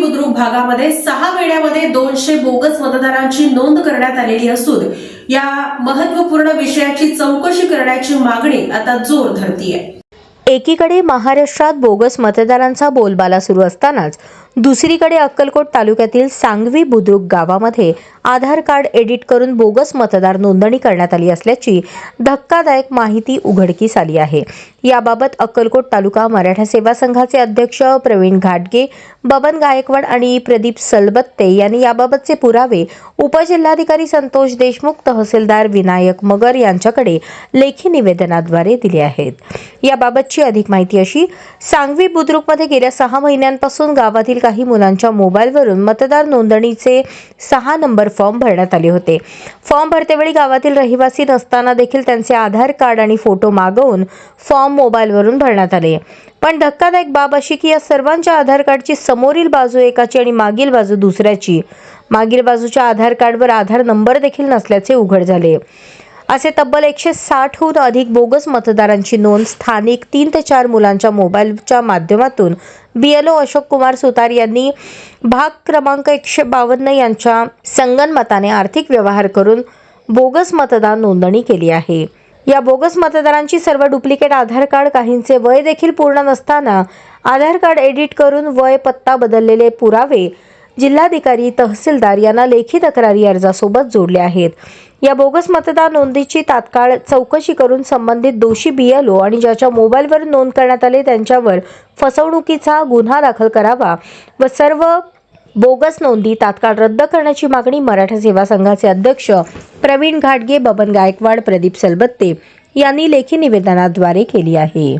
बुद्रुक भागामध्ये 6 महिन्यामध्ये 200 बोगस मतदारांची नोंद करण्यात आलेली असून या महत्त्वपूर्ण विषयाची चौकशी करण्याची मागणी आता जोर धरतीये। एकीकडे महाराष्ट्रात बोगस मतदारांचा बोलबाला सुरू असतानाच दुसरीकडे अक्कलकोट तालुक्यातील सांगवी बुद्रुक गावामध्ये आधार कार्ड एडिट करून बोगस मतदार नोंदणी करण्यात आली असल्याची धक्कादायक माहिती उघडकीस आली आहे। याबाबत अक्कलकोट तालुका मराठा सेवा संघाचे अध्यक्ष प्रवीण घाटगे, बबन गायकवाड आणि प्रदीप सलबत्ते यांनी याबाबतचे पुरावे उपजिल्हाधिकारी संतोष देशमुख, तहसीलदार विनायक मगर यांच्याकडे लेखी निवेदनाद्वारे दिले आहेत। याबाबतची अधिक माहिती अशी: सांगवी बुद्रुकमध्ये गेल्या 6 महिन्यांपासून गावातील काही मुलांच्या मोबाईलवरून मतदार नोंदणीचे 6 नंबर फॉर्म भरण्यात आले होते। फॉर्म भरतेवेळी गावातील रहिवासी नसताना देखील त्यांचे आधार कार्ड आणि फोटो मागवून फॉर्म मोबाईलवरून भरण्यात आले। पण धक्कादायक बाब अशी की या सर्वांच्या आधार कार्डची समोरील बाजू एकाची आणि मागील बाजू दुसऱ्याची, मागील बाजूच्या आधार कार्डवर आधार नंबर देखील नसल्याचे उघड झाले। असे तब्बल 160हून अधिक बोगस मतदारांची नोंद स्थानिक 3 ते 4 मुलांच्या मोबाईलच्या माध्यमातून BLO अशोक कुमार सुतार यांनी भाग क्रमांक 152 यांच्या संगनमताने आर्थिक व्यवहार करून बोगस मतदार नोंदणी केली आहे। या बोगस मतदारांची सर्व डुप्लिकेट आधार कार्ड, काहींचे वय देखील पूर्ण नसताना आधार कार्ड एडिट करून वय पत्ता बदललेले पुरावे जिल्हाधिकारी, तहसीलदार यांना लेखी तक्रारी अर्जासोबत जोडले आहेत। या बोगस मतदार नोंदीची तात्काळ चौकशी करून संबंधित दोषी BLO आणि ज्याच्या मोबाईलवर नोंद करण्यात आले त्यांच्यावर फसवणुकीचा गुन्हा दाखल करावा व सर्व बोगस नोंदी तात्काळ रद्द करण्याची मागणी मराठा सेवा संघाचे अध्यक्ष प्रवीण घाटगे, बबन गायकवाड, प्रदीप सलबत्ते यांनी लेखी निवेदनाद्वारे केली आहे।